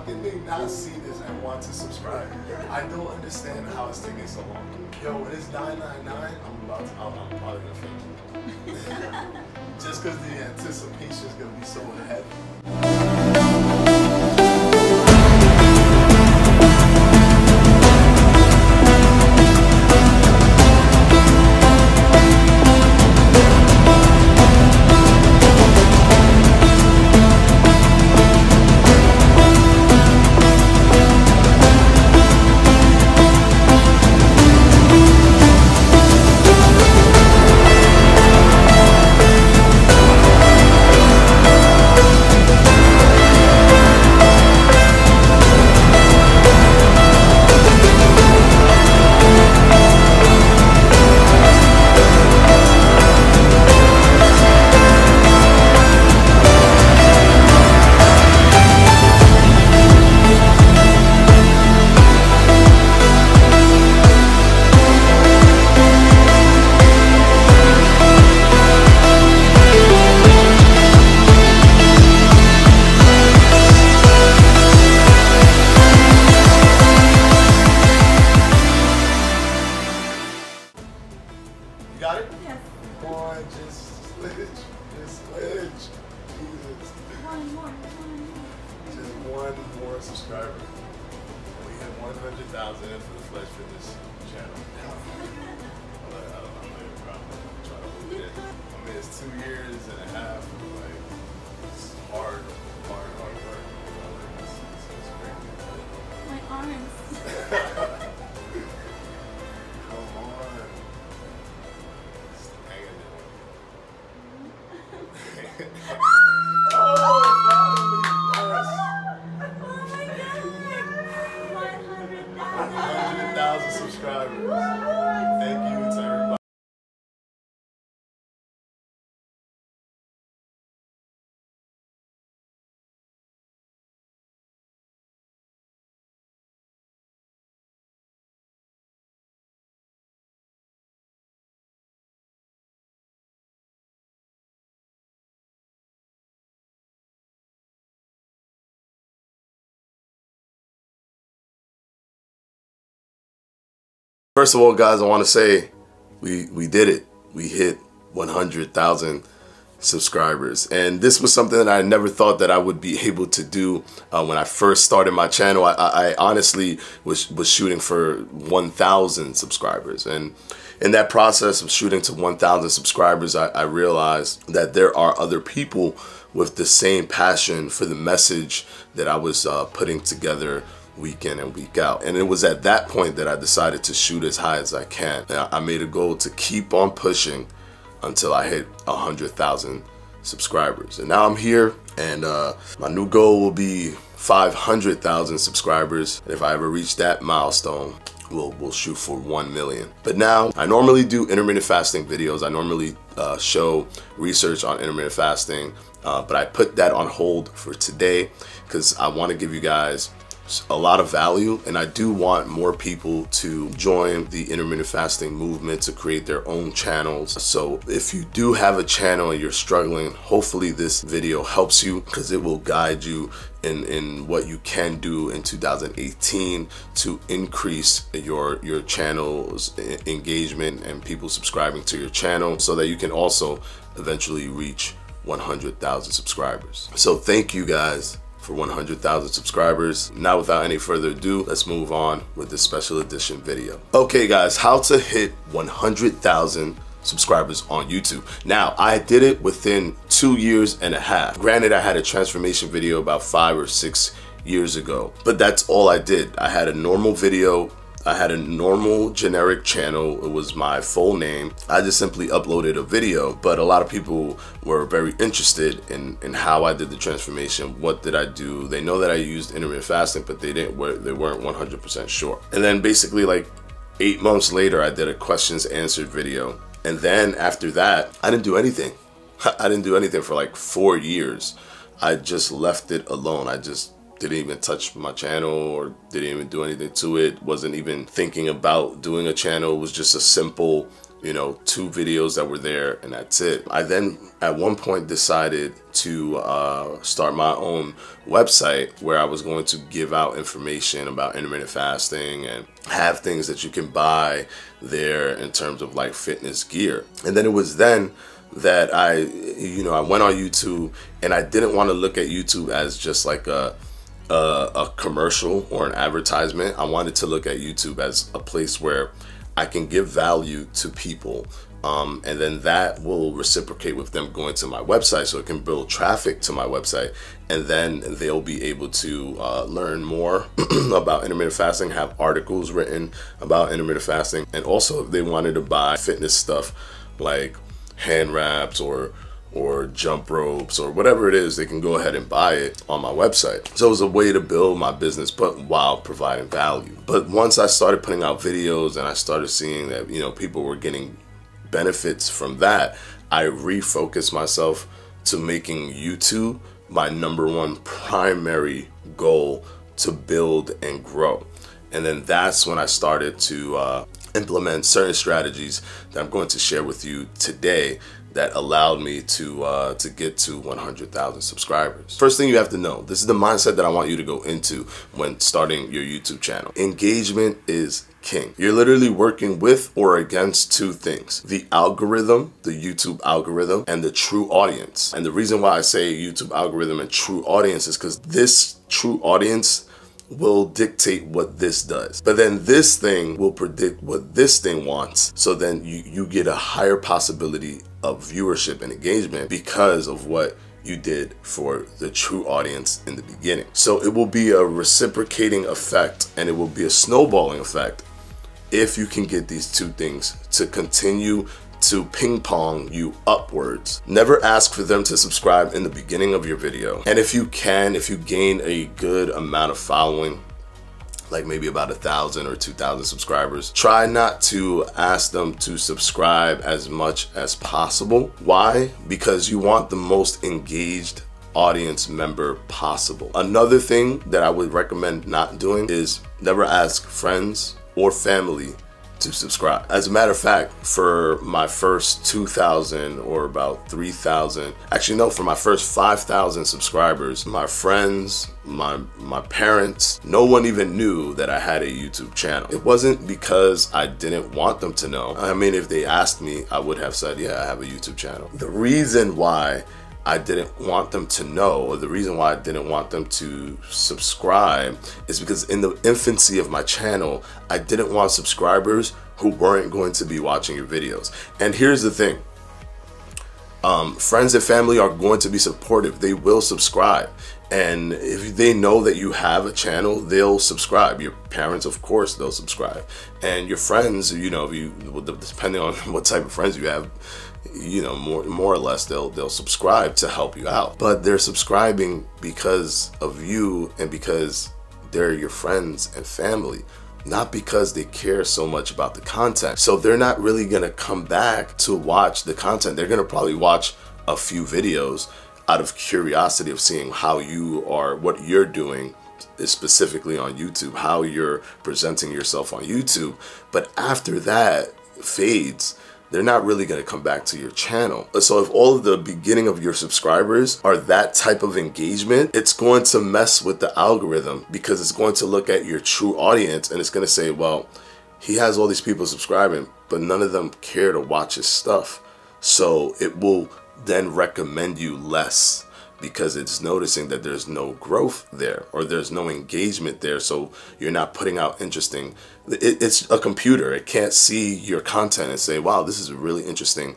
can they not see this and want to subscribe? I don't understand how it's taking so long. Yo, when it's $9.99, I'm probably gonna faint. Just because the anticipation is gonna be so heavy. Got it? Yes. Come on, just switch. Jesus. One more. Just one more subscriber. And we hit 100,000 for the Flesh Fitness channel. I'm not even proud. I'm trying to hold it in. I mean, it's 2 years and a half. Like, it's hard work. It's crazy. My arms. Come on. Just hanging in. Oh, finally, yes. Oh my God. 100,000 subscribers. Thank you to everybody. First of all, guys, I want to say we did it. We hit 100,000 subscribers, and this was something that I never thought that I would be able to do when I first started my channel. I honestly was shooting for 1,000 subscribers, and in that process of shooting to 1,000 subscribers, I realized that there are other people with the same passion for the message that I was putting together week in and week out. And it was at that point that I decided to shoot as high as I can. And I made a goal to keep on pushing until I hit 100,000 subscribers. And now I'm here, and my new goal will be 500,000 subscribers. And if I ever reach that milestone, we'll shoot for 1 million. But now I normally do intermittent fasting videos. I normally show research on intermittent fasting, but I put that on hold for today because I want to give you guys a lot of value, and I do want more people to join the intermittent fasting movement to create their own channels. So if you do have a channel and you're struggling, hopefully this video helps you, because it will guide you in what you can do in 2018 to increase your channel's engagement and people subscribing to your channel, so that you can also eventually reach 100,000 subscribers. So thank you guys for 100,000 subscribers. Now, without any further ado, let's move on with this special edition video. Okay guys, how to hit 100,000 subscribers on YouTube. Now, I did it within 2 years and a half. Granted, I had a transformation video about 5 or 6 years ago, but that's all I did. I had a normal video. I had a normal generic channel. It was my full name. I just simply uploaded a video, but a lot of people were very interested in how I did the transformation. What did I do? They know that I used intermittent fasting, but they weren't 100% sure. And then basically like 8 months later, I did a questions answered video. And then after that, I didn't do anything. I didn't do anything for like 4 years. I just left it alone. I just didn't even touch my channel or didn't even do anything to it. Wasn't even thinking about doing a channel. It was just a simple 2 videos that were there, and that's it. I then at one point decided to start my own website where I was going to give out information about intermittent fasting and have things that you can buy there in terms of like fitness gear. And then it was then that I went on YouTube, and I didn't want to look at YouTube as just like a commercial or an advertisement. I wanted to look at YouTube as a place where I can give value to people, and then that will reciprocate with them going to my website, so it can build traffic to my website, and then they'll be able to learn more about intermittent fasting, have articles written about intermittent fasting, and also if they wanted to buy fitness stuff like hand wraps or jump ropes or whatever it is, they can go ahead and buy it on my website. So it was a way to build my business, but while providing value. But once I started putting out videos and I started seeing that, people were getting benefits from that, I refocused myself to making YouTube my #1 primary goal to build and grow. And then that's when I started to implement certain strategies that I'm going to share with you today that allowed me to get to 100,000 subscribers. First thing you have to know, this is the mindset that I want you to go into when starting your YouTube channel. Engagement is king. You're literally working with or against 2 things: the algorithm, the YouTube algorithm, and the true audience. And the reason why I say YouTube algorithm and true audience is because this true audience will dictate what this does, but then this thing will predict what this thing wants. So then you get a higher possibility of viewership and engagement because of what you did for the true audience in the beginning. So it will be a reciprocating effect, and it will be a snowballing effect if you can get these 2 things to continue to ping pong you upwards. Never ask for them to subscribe in the beginning of your video. And if you gain a good amount of following, like maybe about 1,000 or 2,000 subscribers, try not to ask them to subscribe as much as possible. Why? Because you want the most engaged audience member possible. Another thing that I would recommend not doing is never ask friends or family to subscribe. As a matter of fact, for my first 2,000 or about 3,000, actually no, for my first 5,000 subscribers, my friends, my parents, no one even knew that I had a YouTube channel. It wasn't because I didn't want them to know. I mean, if they asked me, I would have said, yeah, I have a YouTube channel. The reason why I didn't want them to know, or the reason why I didn't want them to subscribe, is because in the infancy of my channel, I didn't want subscribers who weren't going to be watching your videos. And here's the thing, friends and family are going to be supportive. They will subscribe. And if they know that you have a channel, they'll subscribe. Your parents, of course, they'll subscribe. And your friends, depending on what type of friends you have, more or less they'll subscribe to help you out. But they're subscribing because of you and because they're your friends and family, not because they care so much about the content. So they're not really gonna come back to watch the content. They're gonna probably watch a few videos out of curiosity of seeing how you are, what you're doing specifically on YouTube, how you're presenting yourself on YouTube. But after that fades, they're not really going to come back to your channel. So if all of the beginning of your subscribers are that type of engagement, it's going to mess with the algorithm, because it's going to look at your true audience and it's going to say, well, he has all these people subscribing, but none of them care to watch his stuff. So it will then recommend you less, because it's noticing that there's no growth there, or there's no engagement there. So you're not putting out interesting, it's a computer. It can't see your content and say, wow, this is a really interesting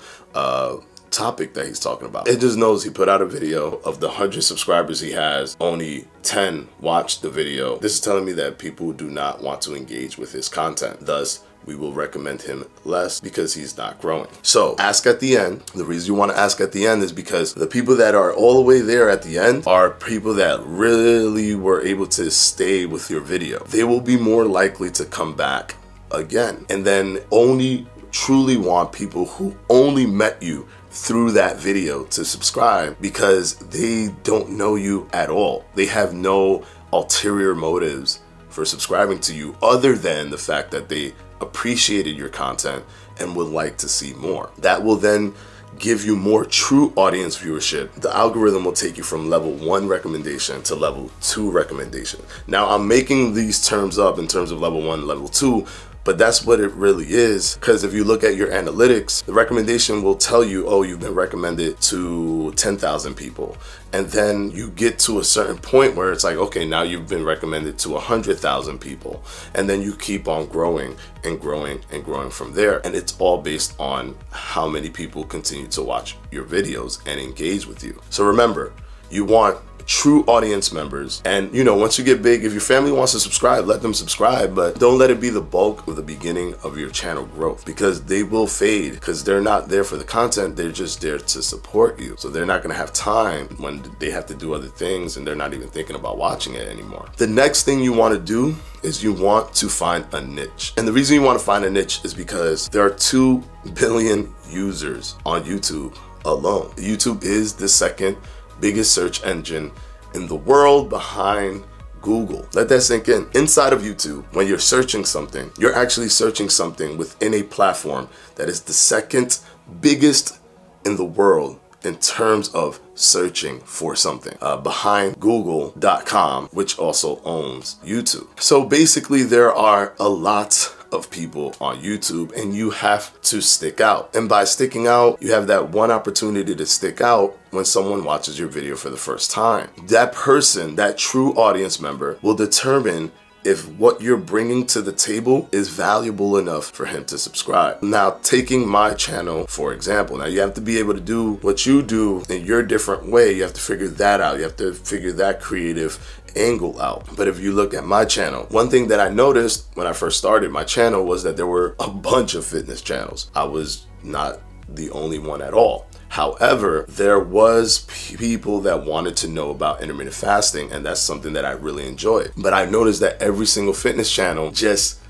topic that he's talking about. It just knows he put out a video. Of the 100 subscribers he has, only 10 watched the video. This is telling me that people do not want to engage with his content. Thus, we will recommend him less because he's not growing. So ask at the end. The reason you want to ask at the end is because the people that are all the way there at the end are people that really were able to stay with your video. They will be more likely to come back again. And then only truly want people who only met you through that video to subscribe, because they don't know you at all. They have no ulterior motives for subscribing to you other than the fact that they appreciated your content and would like to see more. That will then give you more true audience viewership. The algorithm will take you from level 1 recommendation to level 2 recommendation. Now, I'm making these terms up in terms of level 1, level 2, but that's what it really is, because if you look at your analytics, the recommendation will tell you, oh, you've been recommended to 10,000 people. And then you get to a certain point where it's like, okay, now you've been recommended to 100,000 people. And then you keep on growing and growing and growing from there. And it's all based on how many people continue to watch your videos and engage with you. So remember, you want true audience members. And you know, once you get big, if your family wants to subscribe, let them subscribe, but don't let it be the bulk of the beginning of your channel growth, because they will fade, because they're not there for the content, they're just there to support you. So they're not gonna have time when they have to do other things and they're not even thinking about watching it anymore. The next thing you wanna do is you want to find a niche. And the reason you wanna find a niche is because there are 2 billion users on YouTube alone. YouTube is the second biggest search engine in the world behind Google. Let that sink in. Inside of YouTube, when you're searching something, you're actually searching something within a platform that is the second biggest in the world in terms of searching for something, behind Google.com, which also owns YouTube. So basically, there are a lot of people on YouTube and you have to stick out. And by sticking out, you have that one opportunity to stick out when someone watches your video for the first time. That person, that true audience member, will determine if what you're bringing to the table is valuable enough for him to subscribe. Now, taking my channel, for example, now you have to be able to do what you do in your different way. You have to figure that out. You have to figure that creative angle out. But if you look at my channel, one thing that I noticed when I first started my channel was that there were a bunch of fitness channels. I was not the only one at all. However, there was people that wanted to know about intermittent fasting, and that's something that I really enjoyed. But I noticed that every single fitness channel just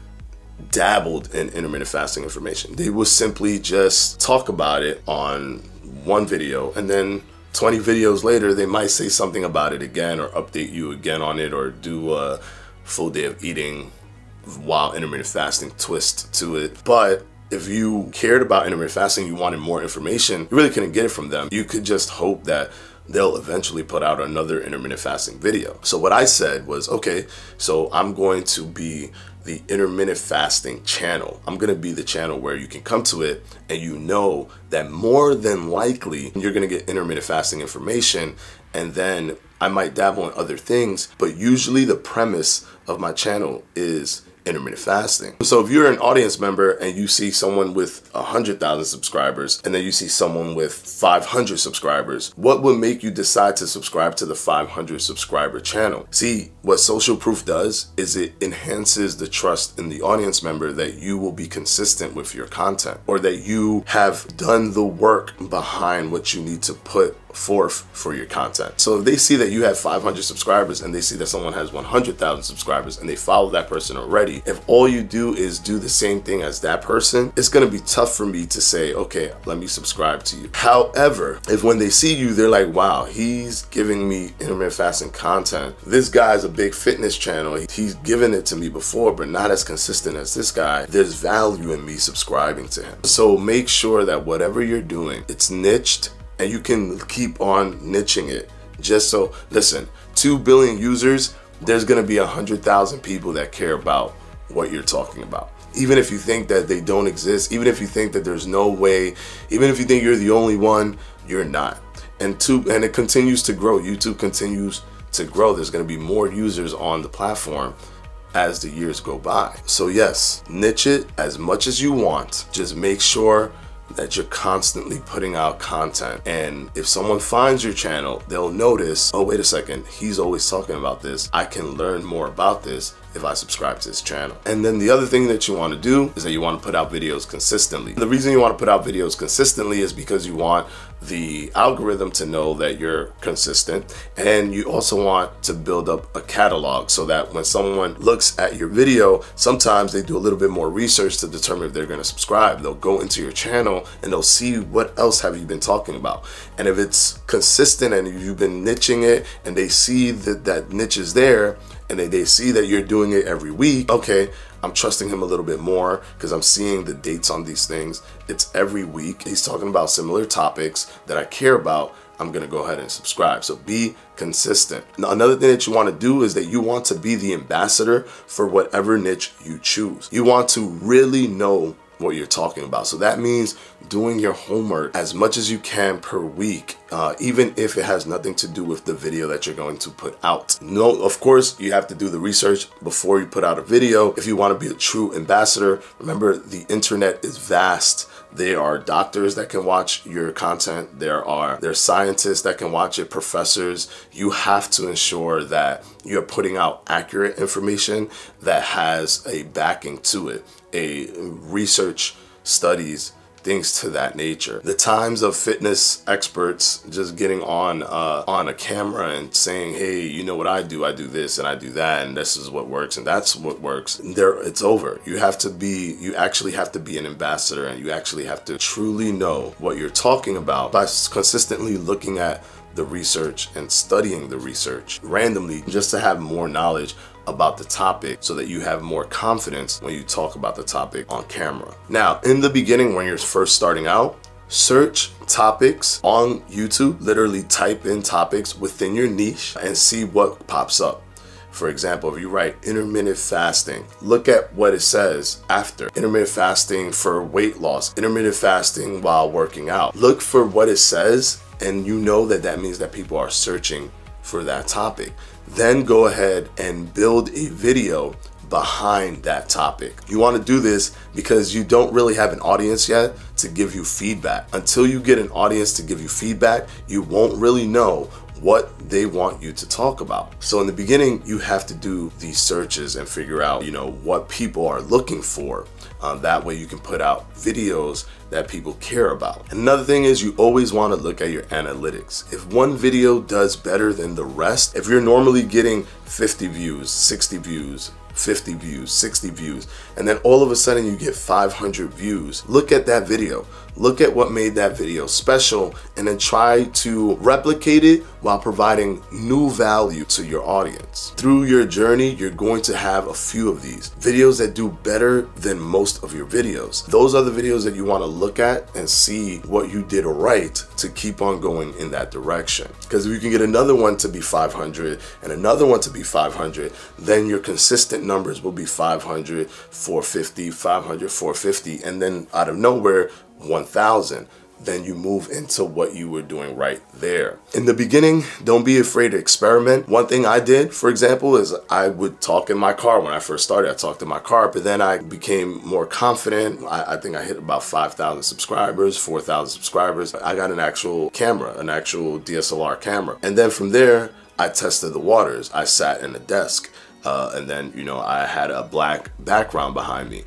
dabbled in intermittent fasting information. They would simply just talk about it on one video, and then 20 videos later, they might say something about it again or update you again on it or do a full day of eating while intermittent fasting twist to it. But if you cared about intermittent fasting, you wanted more information, you really couldn't get it from them. You could just hope that they'll eventually put out another intermittent fasting video. So what I said was, okay, so I'm going to be the intermittent fasting channel. I'm gonna be the channel where you can come to it and you know that more than likely you're gonna get intermittent fasting information, and then I might dabble in other things, but usually the premise of my channel is intermittent fasting. So if you're an audience member and you see someone with 100,000 subscribers and then you see someone with 500 subscribers, what would make you decide to subscribe to the 500 subscriber channel? See, what Social Proof does is it enhances the trust in the audience member that you will be consistent with your content, or that you have done the work behind what you need to put forth for your content. So if they see that you have 500 subscribers and they see that someone has 100,000 subscribers and they follow that person already, if all you do is do the same thing as that person, it's gonna be tough for me to say, okay, let me subscribe to you. However, if when they see you, they're like, wow, he's giving me intermittent fasting content. This guy's a big fitness channel. He's given it to me before, but not as consistent as this guy. There's value in me subscribing to him. So make sure that whatever you're doing, it's niched, and you can keep on niching it. Just so, listen, 2 billion users, there's gonna be 100,000 people that care about what you're talking about. Even if you think that they don't exist, even if you think that there's no way, even if you think you're the only one, you're not. And it continues to grow. YouTube continues to grow. There's gonna be more users on the platform as the years go by. So yes, niche it as much as you want. Just make sure that you're constantly putting out content. And if someone finds your channel, they'll notice, oh, wait a second, he's always talking about this. I can learn more about this if I subscribe to his channel. And then the other thing that you want to do is that you want to put out videos consistently. The reason you want to put out videos consistently is because you want the algorithm to know that you're consistent, and you also want to build up a catalog so that when someone looks at your video, sometimes they do a little bit more research to determine if they're going to subscribe. They'll go into your channel and they'll see what else have you been talking about. And if it's consistent and you've been niching it and they see that that niche is there, and they see that you're doing it every week, okay, I'm trusting him a little bit more because I'm seeing the dates on these things. It's every week. He's talking about similar topics that I care about. I'm gonna go ahead and subscribe. So be consistent. Now, another thing that you want to do is that you want to be the ambassador for whatever niche you choose. You want to really know what you're talking about. So that means doing your homework as much as you can per week, even if it has nothing to do with the video that you're going to put out. No, of course, you have to do the research before you put out a video. If you want to be a true ambassador, remember the internet is vast. There are doctors that can watch your content. There's scientists that can watch it, professors. You have to ensure that you're putting out accurate information that has a backing to it, a research studies, things to that nature. The times of fitness experts just getting on a camera and saying, hey, you know what I do this and I do that and this is what works and that's what works, it's over. You actually have to be an ambassador, and you actually have to truly know what you're talking about by consistently looking at the research and studying the research randomly, just to have more knowledge about the topic so that you have more confidence when you talk about the topic on camera. Now, in the beginning, when you're first starting out, search topics on YouTube, literally type in topics within your niche and see what pops up. For example, if you write intermittent fasting, look at what it says after. Intermittent fasting for weight loss, intermittent fasting while working out. Look for what it says, and you know that means that people are searching for that topic. Then go ahead and build a video behind that topic. You want to do this because you don't really have an audience yet to give you feedback. Until you get an audience to give you feedback, you won't really know what they want you to talk about. So in the beginning, you have to do these searches and figure out, what people are looking for. That way you can put out videos that people care about. Another thing is you always want to look at your analytics. If one video does better than the rest, if you're normally getting 50 views, 60 views, 50 views, 60 views, and then all of a sudden you get 500 views, look at that video. Look at what made that video special, and then try to replicate it while providing new value to your audience. Through your journey, you're going to have a few of these videos that do better than most of your videos. Those are the videos that you want to look at and see what you did right to keep on going in that direction. Because if you can get another one to be 500 and another one to be 500, then your consistent numbers will be 500, 450, 500, 450, and then out of nowhere, 1,000. Then you move into what you were doing right there. In the beginning, don't be afraid to experiment. One thing I did, for example, is I would talk in my car. When I first started, I talked in my car, but then I became more confident. I think I hit about 5,000 subscribers, 4,000 subscribers. I got an actual camera, an actual DSLR camera. And then from there, I tested the waters. I sat in a desk, and then, I had a black background behind me.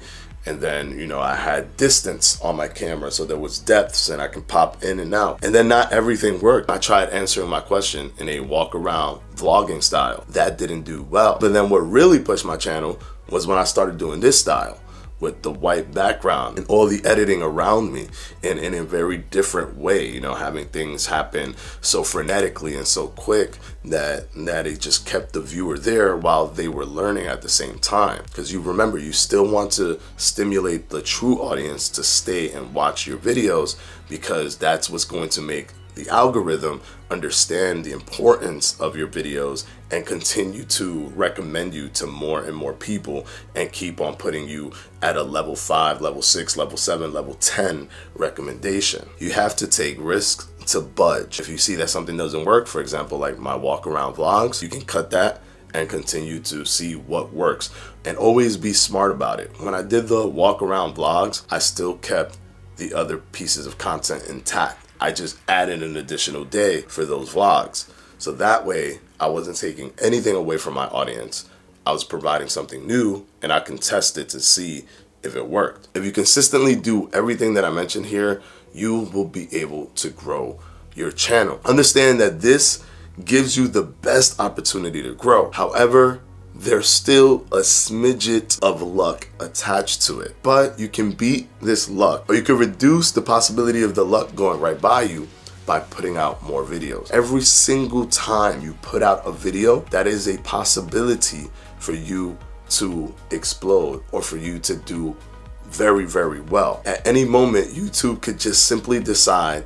And then, I had distance on my camera, so there was depths and I can pop in and out. And then not everything worked. I tried answering my question in a walk around vlogging style. That didn't do well. But then what really pushed my channel was when I started doing this style, with the white background and all the editing around me in a very different way, having things happen so frenetically and so quick that it just kept the viewer there while they were learning at the same time. Because you remember, you still want to stimulate the true audience to stay and watch your videos, because that's what's going to make the algorithm understand the importance of your videos and continue to recommend you to more and more people and keep on putting you at a level 5, level 6, level 7, level 10 recommendation. You have to take risks to budge. If you see that something doesn't work, for example, like my walk around vlogs, you can cut that and continue to see what works, and always be smart about it. When I did the walk around vlogs, I still kept the other pieces of content intact. I just added an additional day for those vlogs. So that way I wasn't taking anything away from my audience. I was providing something new, and I can test it to see if it worked. If you consistently do everything that I mentioned here, you will be able to grow your channel. Understand that this gives you the best opportunity to grow. However, there's still a smidget of luck attached to it. But you can beat this luck, or you can reduce the possibility of the luck going right by you by putting out more videos. Every single time you put out a video, that is a possibility for you to explode or for you to do very, very well. At any moment, YouTube could just simply decide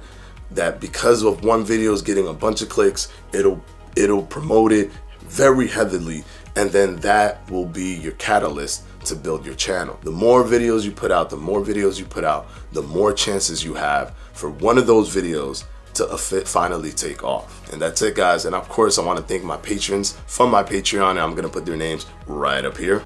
that because of one video is getting a bunch of clicks, it'll promote it very heavily, and then that will be your catalyst to build your channel. The more videos you put out, the more chances you have for one of those videos to finally take off. And that's it, guys. And of course, I want to thank my patrons from my Patreon, and I'm gonna put their names right up here.